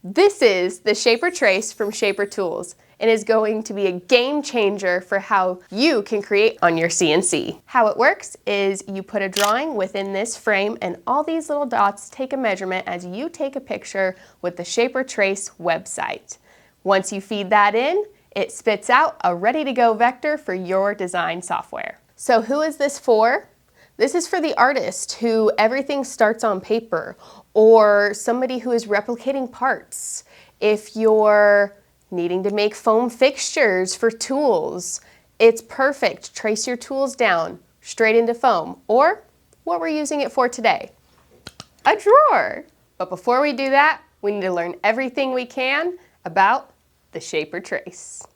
This is the Shaper Trace from Shaper Tools and is going to be a game changer for how you can create on your CNC. How it works is you put a drawing within this frame and all these little dots take a measurement as you take a picture with the Shaper Trace website. Once you feed that in, it spits out a ready-to-go vector for your design software. So who is this for? This is for the artist who everything starts on paper, or somebody who is replicating parts. If you're needing to make foam fixtures for tools, it's perfect. Trace your tools down straight into foam, or what we're using it for today, a drawer. But before we do that, we need to learn everything we can about the Shaper Trace.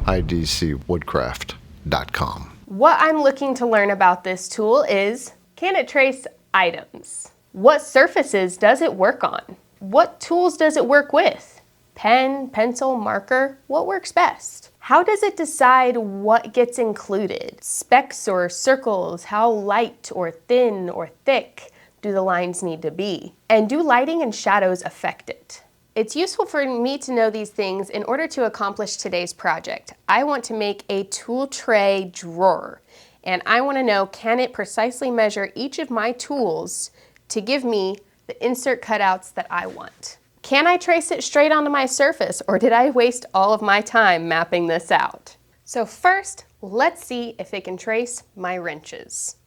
idcwoodcraft.com. What I'm looking to learn about this tool is, can it trace items? What surfaces does it work on? What tools does it work with? Pen, pencil, marker, what works best? How does it decide what gets included? Specks or circles, how light or thin or thick do the lines need to be? And do lighting and shadows affect it? It's useful for me to know these things in order to accomplish today's project. I want to make a tool tray drawer, and I want to know, can it precisely measure each of my tools to give me the insert cutouts that I want? Can I trace it straight onto my surface, or did I waste all of my time mapping this out? So first, let's see if it can trace my wrenches.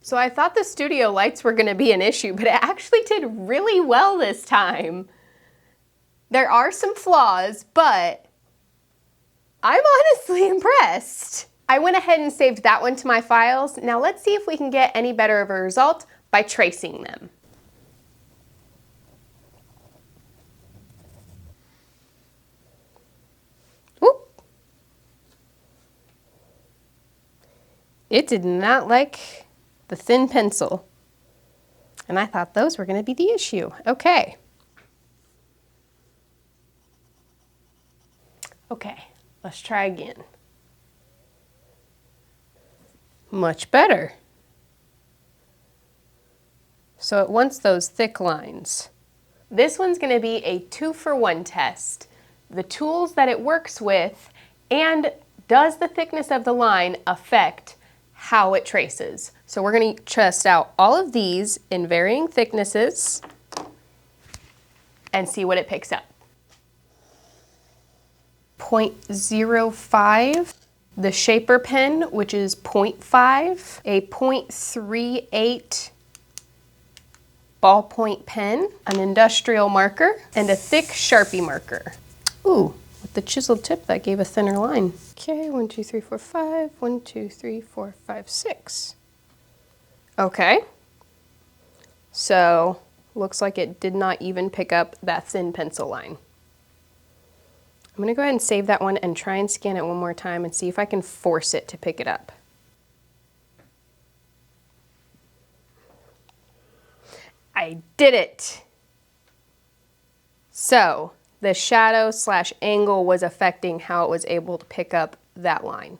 So I thought the studio lights were going to be an issue, but it actually did really well this time. There are some flaws, but I'm honestly impressed. I went ahead and saved that one to my files. Now let's see if we can get any better of a result by tracing them. Oop. It did not like the thin pencil, and I thought those were going to be the issue. Okay. Okay, let's try again. Much better. So it wants those thick lines. This one's going to be a 2-for-1 test. The tools that it works with, and does the thickness of the line affect how it traces? So we're going to test out all of these in varying thicknesses and see what it picks up. 0.05. The Shaper pen, which is 0.5, a 0.38 ballpoint pen, an industrial marker, and a thick Sharpie marker. Ooh, with the chiseled tip that gave a thinner line. Okay, 1, 2, 3, 4, 5, 1, 2, 3, 4, 5, 6. Okay, so looks like it did not even pick up that thin pencil line. I'm going to go ahead and save that one and try and scan it one more time and see if I can force it to pick it up. I did it! So the shadow / angle was affecting how it was able to pick up that line.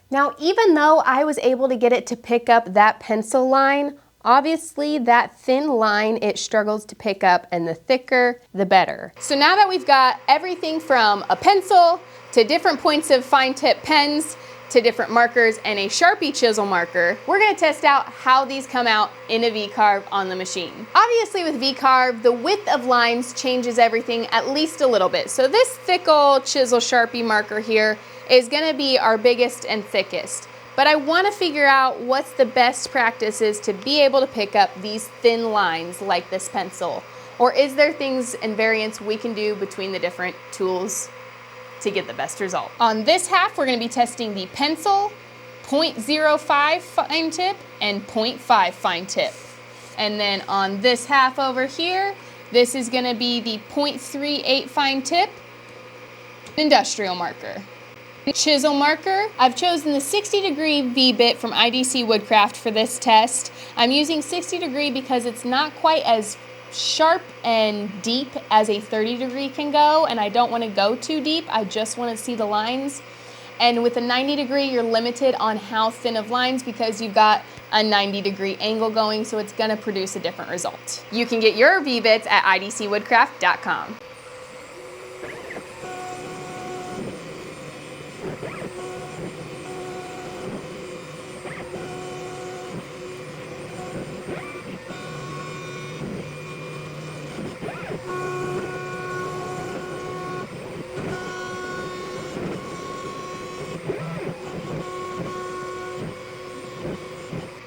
Now, even though I was able to get it to pick up that pencil line, obviously that thin line it struggles to pick up, and the thicker, the better. So now that we've got everything from a pencil to different points of fine tip pens to different markers and a Sharpie chisel marker, we're gonna test out how these come out in a VCarve on the machine. Obviously with VCarve, the width of lines changes everything at least a little bit. So this thick old chisel Sharpie marker here is gonna be our biggest and thickest. But I wanna figure out what's the best practices to be able to pick up these thin lines like this pencil. Or is there things and variants we can do between the different tools to get the best result? On this half, we're gonna be testing the pencil, 0.05 fine tip, and 0.5 fine tip. And then on this half over here, this is gonna be the 0.38 fine tip industrial marker. Chisel marker, I've chosen the 60-degree V-bit from idcwoodcraft for this test. I'm using 60-degree because it's not quite as sharp and deep as a 30-degree can go, and I don't want to go too deep. I just want to see the lines. And with a 90-degree, you're limited on how thin of lines because you've got a 90-degree angle going, so it's gonna produce a different result. You can get your V-bits at idcwoodcraft.com.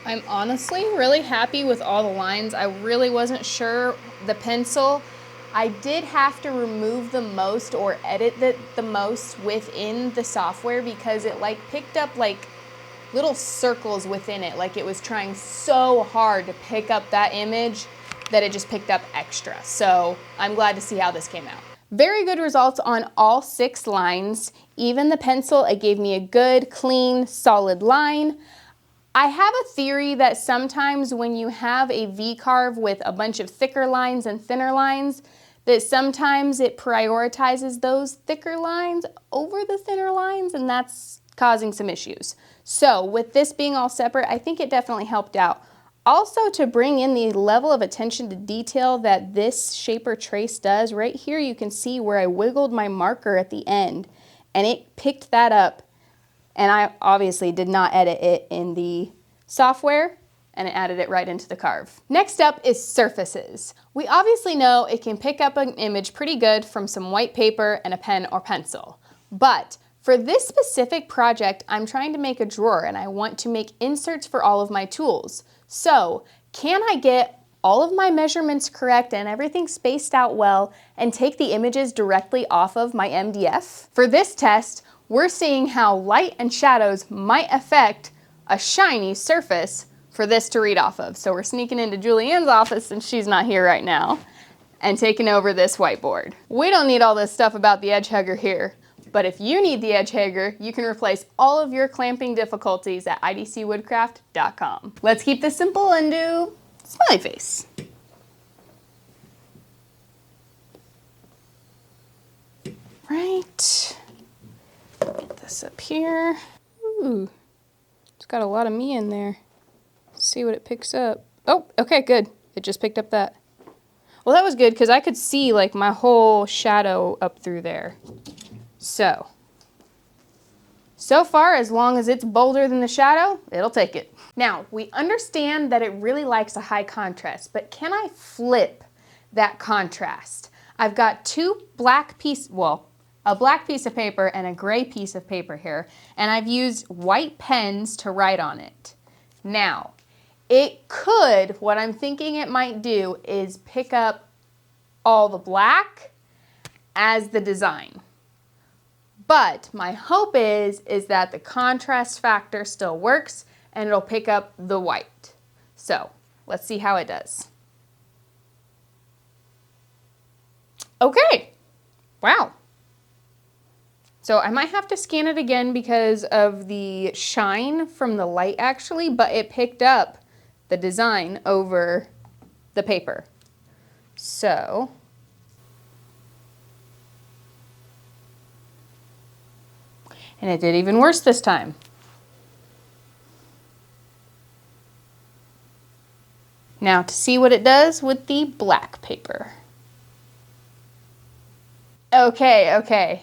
I'm honestly really happy with all the lines. I really wasn't sure the pencil. I did have to remove the most or edit the most within the software because it like picked up like little circles within it. Like it was trying so hard to pick up that image that it just picked up extra. So I'm glad to see how this came out. Very good results on all 6 lines. Even the pencil, it gave me a good, clean, solid line. I have a theory that sometimes when you have a VCarve with a bunch of thicker lines and thinner lines, that sometimes it prioritizes those thicker lines over the thinner lines, and that's causing some issues. So with this being all separate, I think it definitely helped out. Also, to bring in the level of attention to detail that this shaper trace does, right here you can see where I wiggled my marker at the end, and it picked that up. And I obviously did not edit it in the software, and it added it right into the carve. Next up is surfaces. We obviously know it can pick up an image pretty good from some white paper and a pen or pencil. But for this specific project, I'm trying to make a drawer and I want to make inserts for all of my tools. So can I get all of my measurements correct and everything spaced out well and take the images directly off of my MDF? For this test, we're seeing how light and shadows might affect a shiny surface for this to read off of. So we're sneaking into Julianne's office since she's not here right now and taking over this whiteboard. We don't need all this stuff about the edge hugger here, but if you need the edge hugger, you can replace all of your clamping difficulties at idcwoodcraft.com. Let's keep this simple and do smiley face. Right. Get this up here. Ooh, it's got a lot of me in there. Let's see what it picks up. Oh, okay, good. It just picked up that. Well, that was good because I could see like my whole shadow up through there. So far, as long as it's bolder than the shadow, it'll take it. Now, we understand that it really likes a high contrast, but can I flip that contrast? I've got two black pieces, well, a black piece of paper and a gray piece of paper here, and I've used white pens to write on it. Now, it could, what I'm thinking it might do is pick up all the black as the design. But my hope is that the contrast factor still works and it'll pick up the white. So let's see how it does. Okay, wow. So I might have to scan it again because of the shine from the light actually, but it picked up the design over the paper. So and it did even worse this time. Now to see what it does with the black paper. Okay.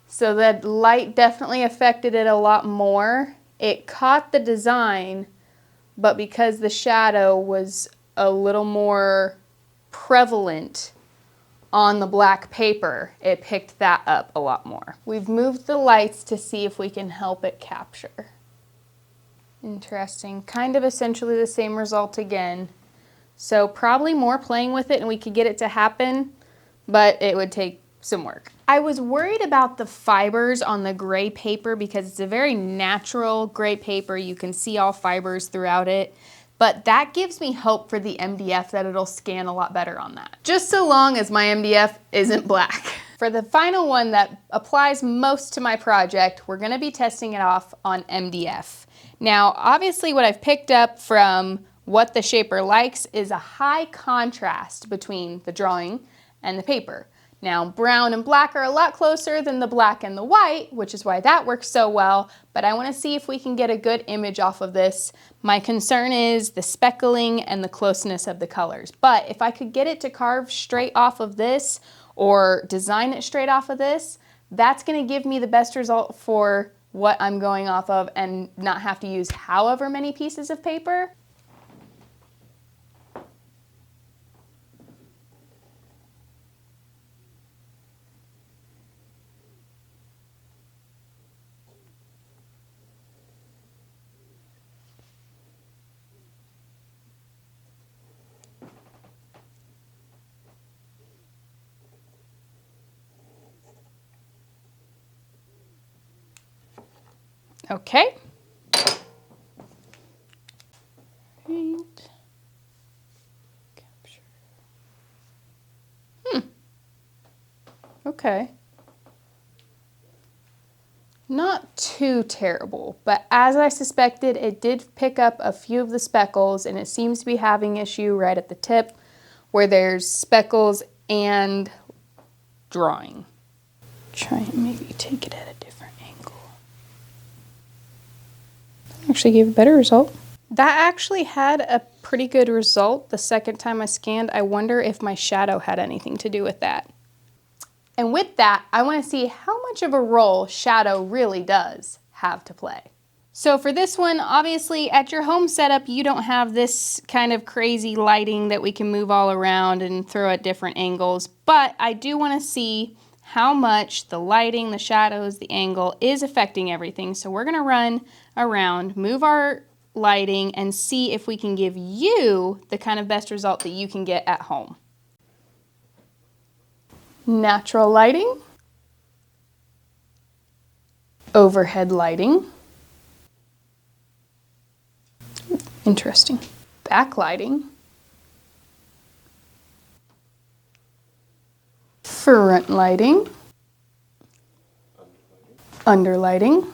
So that light definitely affected it a lot more. It caught the design, but because the shadow was a little more prevalent on the black paper, it picked that up a lot more. We've moved the lights to see if we can help it capture. Interesting. Kind of essentially the same result again. So probably more playing with it and we could get it to happen, but it would take some work. I was worried about the fibers on the gray paper because it's a very natural gray paper. You can see all fibers throughout it. But that gives me hope for the MDF that it'll scan a lot better on that. Just so long as my MDF isn't black. For the final one that applies most to my project, we're gonna be testing it off on MDF. Now, obviously what I've picked up from what the shaper likes is a high contrast between the drawing and the paper. Now, brown and black are a lot closer than the black and the white, which is why that works so well, but I want to see if we can get a good image off of this. My concern is the speckling and the closeness of the colors, but if I could get it to carve straight off of this or design it straight off of this, that's going to give me the best result for what I'm going off of and not have to use however many pieces of paper. Okay. Right. Capture. Okay. Not too terrible, but as I suspected, it did pick up a few of the speckles, and it seems to be having issue right at the tip where there's speckles and drawing. Try and maybe take it at a different angle. Actually gave a better result. That actually had a pretty good result the second time I scanned. I wonder if my shadow had anything to do with that. And with that, I want to see how much of a role shadow really does have to play. So for this one, obviously at your home setup, you don't have this kind of crazy lighting that we can move all around and throw at different angles, but I do want to see how much the lighting, the shadows, the angle is affecting everything. So we're going to run around, move our lighting, and see if we can give you the kind of best result that you can get at home. Natural lighting, overhead lighting, interesting, backlighting, front lighting, underlighting.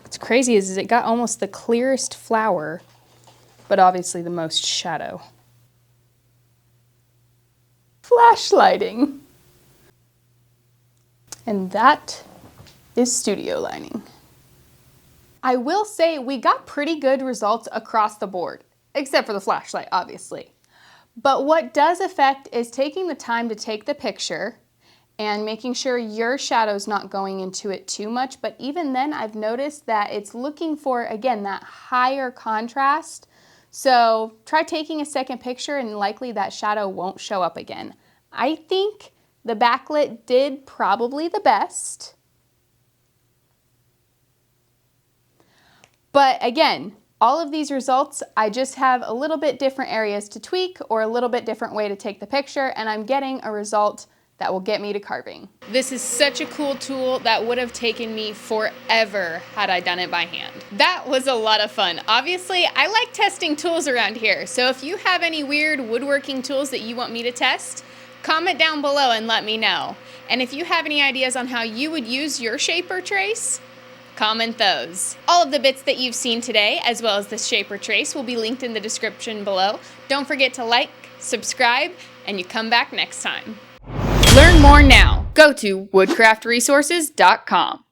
What's crazy is it got almost the clearest flower, but obviously the most shadow. Flash lighting. And that is studio lighting. I will say we got pretty good results across the board, except for the flashlight, obviously. But what does affect is taking the time to take the picture and making sure your shadow's not going into it too much. But even then, I've noticed that it's looking for, again, that higher contrast. So try taking a second picture and likely that shadow won't show up again. I think the backlit did probably the best. But again, all of these results, I just have a little bit different areas to tweak or a little bit different way to take the picture, and I'm getting a result that will get me to carving. This is such a cool tool that would have taken me forever had I done it by hand. That was a lot of fun. Obviously, I like testing tools around here, so if you have any weird woodworking tools that you want me to test, comment down below and let me know. And if you have any ideas on how you would use your shaper trace, comment those. All of the bits that you've seen today, as well as the shaper trace, will be linked in the description below. Don't forget to like, subscribe, and you come back next time. Learn more now. Go to woodcraftresources.com.